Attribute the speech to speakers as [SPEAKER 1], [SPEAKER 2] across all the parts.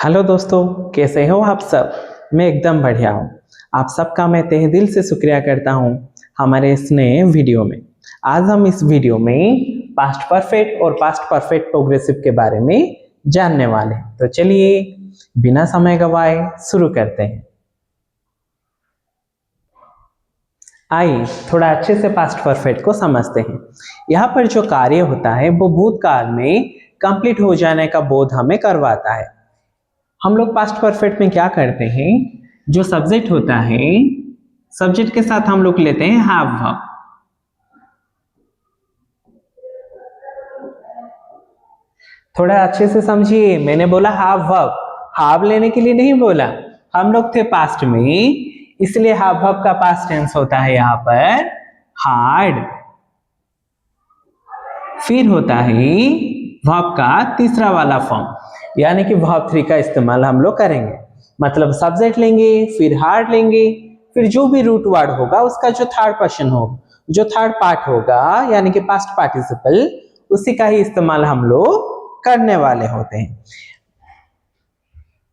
[SPEAKER 1] Hello दोस्तों, कैसे हो आप सब। मैं एकदम बढ़िया हूँ। आप सबका मैं तहे दिल से शुक्रिया करता हूँ हमारे इस नए वीडियो में। आज हम इस वीडियो में पास्ट परफेक्ट और पास्ट परफेक्ट प्रोग्रेसिव के बारे में जानने वाले हैं। तो चलिए बिना समय गवाए शुरू करते हैं। आइए थोड़ा अच्छे से पास्ट परफेक्ट को समझते हैं। यहाँ पर जो कार्य होता है वो भूतकाल में कंप्लीट हो जाने का बोध हमें करवाता है। हम लोग पास्ट परफेक्ट में क्या करते हैं, जो सब्जेक्ट होता है सब्जेक्ट के साथ हम लोग लेते हैं हैव वर्ब। थोड़ा अच्छे से समझिए, मैंने बोला हैव वर्ब, हैव लेने के लिए नहीं बोला। हम लोग थे पास्ट में, इसलिए हैव वर्ब का पास्ट टेंस होता है यहाँ पर हार्ड। फिर होता है वर्ब का तीसरा वाला फॉर्म, यानी कि वर्ब 3 का इस्तेमाल हम लोग करेंगे। मतलब सब्जेक्ट लेंगे, फिर हार्ड लेंगे, फिर जो भी रूट वर्ड होगा उसका जो थर्ड पर्सन होगा, जो थर्ड पार्ट होगा, यानी कि पास्ट पार्टिसिपल, उसी का ही इस्तेमाल हम लोग करने वाले होते हैं।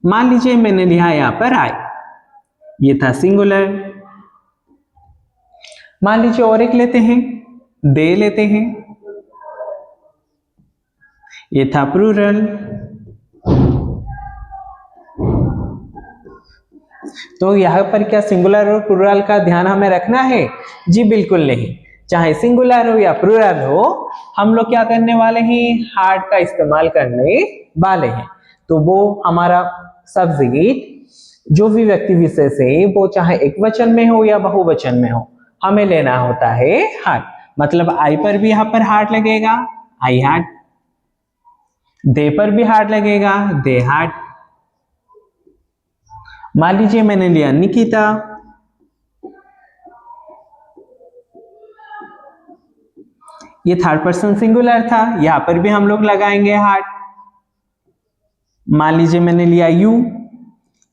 [SPEAKER 1] मान लीजिए मैंने लिया यहाँ पर आई, ये था सिंगुलर। मान लीजिए और एक लेते हैं, दे लेते हैं, ये था प्लूरल। तो यहाँ पर क्या सिंगुलर और प्लूरल का ध्यान हमें रखना है? जी बिल्कुल नहीं। चाहे सिंगुलर हो या प्लूरल हो, हम लोग क्या करने वाले हैं? हार्ड का इस्तेमाल करने वाले हैं। तो वो हमारा सब्जेक्ट जो भी व्यक्ति विशेष है, वो चाहे एक वचन में हो या बहुवचन में हो, हमें लेना होता है हार्ड। मतलब आई पर भी यहाँ पर हार्ड लगेगा, आई हार्ड। दे पर भी हार्ड लगेगा, दे हार्ड। मान लीजिए मैंने लिया निकिता, ये थर्ड पर्सन सिंगुलर था, यहां पर भी हम लोग लगाएंगे हार्ड। मान लीजिए मैंने लिया यू,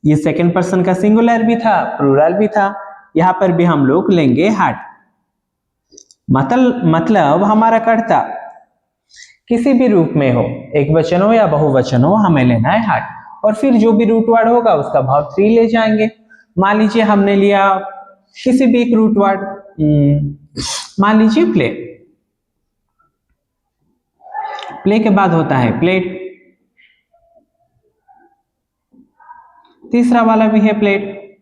[SPEAKER 1] ये सेकंड पर्सन का सिंगुलर भी था, प्लूरल भी था, यहां पर भी हम लोग लेंगे हार्ड। मतलब हमारा कर्ता किसी भी रूप में हो, एक वचन हो या बहुवचन हो, हमें लेना है हार्ड। और फिर जो भी रूट वर्ड होगा उसका वर्ब 3 ले जाएंगे। मान लीजिए हमने लिया किसी भी एक रूट वर्ड, मान लीजिए प्ले। प्ले के बाद होता है प्लेट, तीसरा वाला भी है प्लेट।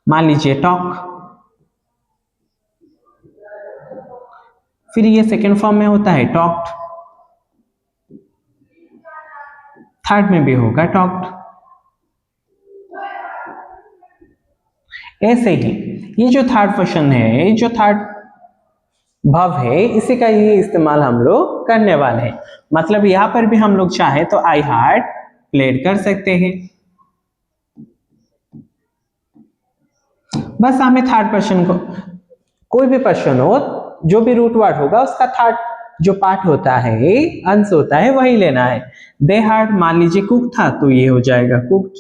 [SPEAKER 1] मान लीजिए टॉक, फिर ये सेकेंड फॉर्म में होता है टॉक्ड, थर्ड में भी होगा टॉक्ड। ऐसे ही ये जो थर्ड पर्सन है, जो थर्ड भव है, इसी का ही इस्तेमाल हम लोग करने वाले हैं। मतलब यहां पर भी हम लोग चाहे तो आई हार्ड प्लेड कर सकते हैं। बस हमें थर्ड पर्सन को, कोई भी पर्सन हो, जो भी रूट वर्ड होगा उसका थर्ड जो पार्ट होता है, अंश होता है, वही लेना है। दे हार्ड, मान लीजिए कुक था तो ये हो जाएगा कुक्ड।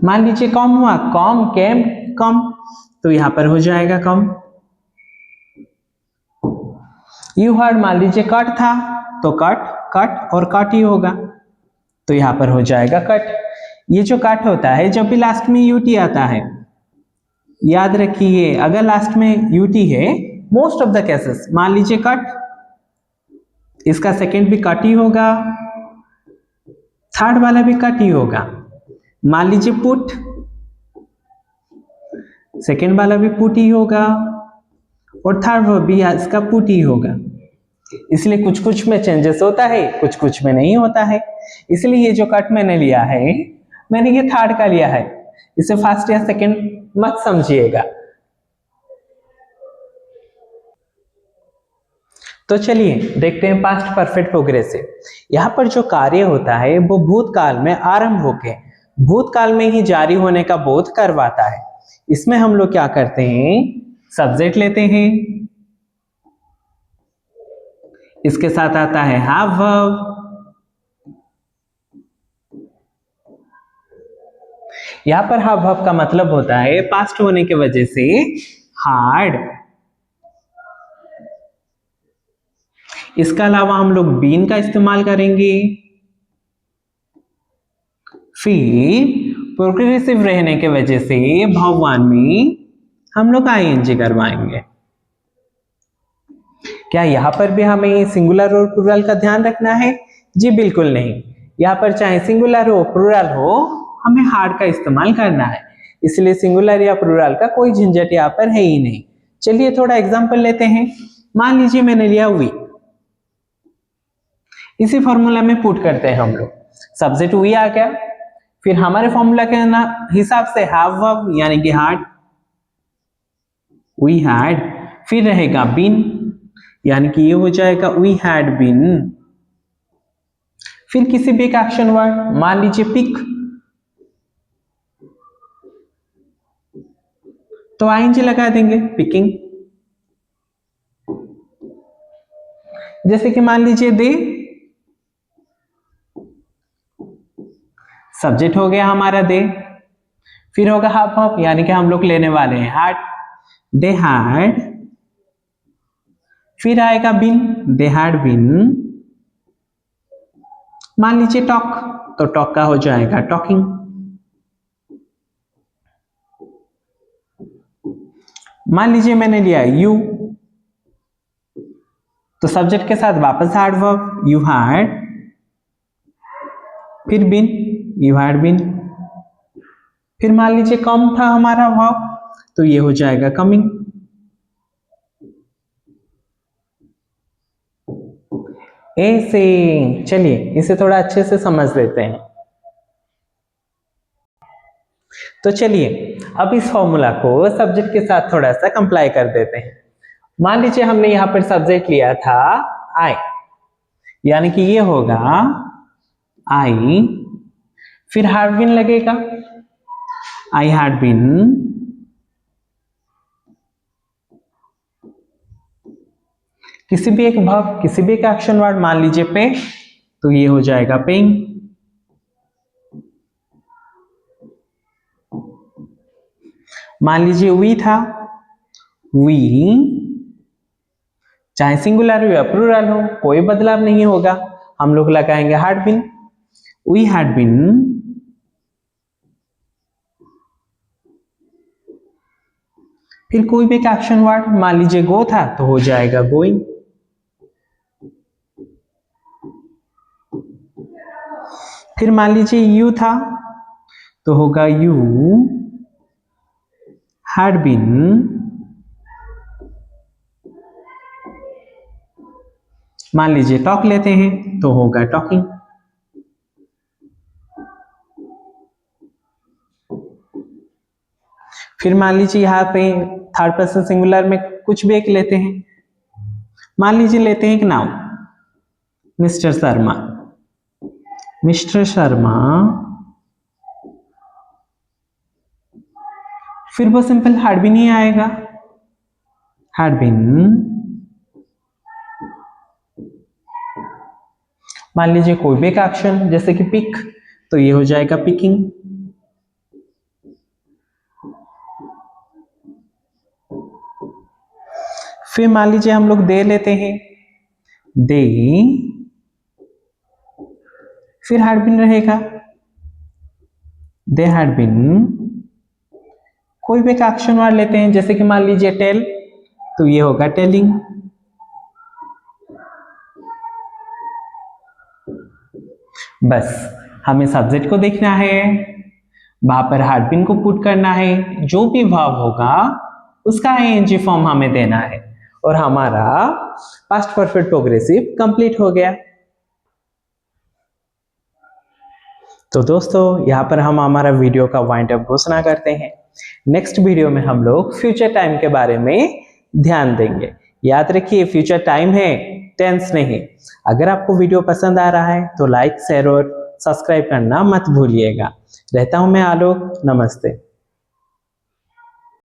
[SPEAKER 1] मान लीजिए कम हुआ, कम केम कम, तो यहां पर हो जाएगा कम। यू हर्ड, मान लीजिए कट था तो कट कट और कट ही होगा, तो यहां पर हो जाएगा कट। ये जो कट होता है, जब भी लास्ट में यूटी आता है, याद रखिए अगर लास्ट में यूटी है, मोस्ट ऑफ द केसेस, मान लीजिए कट, इसका सेकंड भी कट ही होगा, थर्ड वाला भी कट ही होगा। मान लीजिए पुट, सेकंड वाला भी पुट ही होगा, और थर्ड भी इसका पुट ही होगा। इसलिए कुछ कुछ में चेंजेस होता है, कुछ कुछ में नहीं होता है। इसलिए ये जो कट मैंने लिया है, मैंने ये थर्ड का लिया है, इसे फर्स्ट या सेकंड मत समझिएगा। तो चलिए देखते हैं पास्ट परफेक्ट प्रोग्रेसिव। यहाँ पर जो कार्य होता है वो भूतकाल में आरंभ होके भूतकाल में ही जारी होने का बोध करवाता है। इसमें हम लोग क्या करते हैं, सब्जेक्ट लेते हैं, इसके साथ आता है हैव वर्ब, यहां पर हैव वर्ब का मतलब होता है पास्ट होने की वजह से हार्ड। इसका अलावा हम लोग बीन का इस्तेमाल करेंगे। फिर प्रोग्रेसिव रहने के वजह से भाववान में हम लोग आईएनजी करवाएंगे। क्या यहाँ पर भी हमें सिंगुलर और प्लूरल का ध्यान रखना है? जी बिल्कुल नहीं। यहाँ पर चाहे सिंगुलर हो प्लूरल हो, हमें हार्ड का इस्तेमाल करना है, इसलिए सिंगुलर या प्लूरल का कोई झंझट यहाँ पर है ही नहीं। चलिए थोड़ा एग्जांपल लेते हैं। मान लीजिए मैंने लिया वी, इसी फॉर्मूला में पुट करते हैं हम लोग। सब्जेक्ट वी आ गया, फिर हमारे फॉर्मूला के हिसाब से हैव वर्ब यानी कि हार्ड, वी हैड, फिर रहेगा बीन यानी कि ये हो जाएगा वी हैड बीन। फिर किसी भी एक एक्शन वर्ड, मान लीजिए पिक, तो आईएनजी लगा देंगे, पिकिंग। जैसे कि मान लीजिए दे, सब्जेक्ट हो गया हमारा दे, फिर होगा हाफ हाफ यानी कि हम लोग लेने वाले हैं हैड, दे हैड, फिर आएगा बिन, दे हैड बिन। मान लीजिए टॉक, तो टॉक का हो जाएगा टॉकिंग। मान लीजिए मैंने लिया यू, तो सब्जेक्ट के साथ वापस हैड वर्ब, यू हैड, फिर बिन, यू हैड बिन। फिर मान लीजिए कम था हमारा वर्ब, तो ये हो जाएगा कमिंग। ऐसे चलिए इसे थोड़ा अच्छे से समझ लेते हैं। तो चलिए अब इस फॉर्मूला को सब्जेक्ट के साथ थोड़ा सा कंप्लाई कर देते हैं। मान लीजिए हमने यहां पर सब्जेक्ट लिया था आई, यानी कि ये होगा आई, फिर हैड बीन लगेगा, आई हैड बीन, किसी भी एक वर्ब, किसी भी एक एक्शन वर्ड, मान लीजिए पे, तो ये हो जाएगा पेइंग। मान लीजिए वी था, वी, चाहे सिंगुलर हो या प्लूरल हो कोई बदलाव नहीं होगा, हम लोग लगाएंगे had been, we had been. फिर कोई भी एक एक्शन वर्ड, मान लीजिए गो था तो हो जाएगा गोइंग। फिर मान लीजिए यू था तो होगा यू हैड बीन। मान लीजिए टॉक लेते हैं तो होगा टॉकिंग। फिर मान लीजिए यहाँ पे थर्ड पर्सन सिंगुलर में कुछ भी एक लेते हैं, मान लीजिए लेते हैं एक noun, mister Sharma, mister Sharma. फिर वो सिंपल हैड बीन ही आएगा, हैड बीन। मान लीजिए कोई भी एक एक्शन जैसे कि पिक, तो ये हो जाएगा पिकिंग। फिर मान लीजिए हम लोग दे लेते हैं, दे, फिर हैड बीन रहेगा, दे हैड बीन। कोई भी एक एक्शन वर्ड लेते हैं जैसे कि मान लीजिए टेल, तो ये होगा टेलिंग। बस हमें सब्जेक्ट को देखना है, वहां पर हैड बीन को पुट करना है, जो भी वर्ब होगा उसका आईएनजी फॉर्म हमें देना है, और हमारा पास्ट परफेक्ट प्रोग्रेसिव कंप्लीट हो गया। तो दोस्तों यहाँ पर हम हमारा वीडियो का वाइंड अप घोषणा करते हैं। नेक्स्ट वीडियो में हम लोग फ्यूचर टाइम के बारे में ध्यान देंगे। याद रखिए फ्यूचर टाइम है, टेंस नहीं। अगर आपको वीडियो पसंद आ रहा है तो लाइक, शेयर और सब्सक्राइब करना मत भूलिएगा। रहता हूं मैं आलोक, नमस्ते।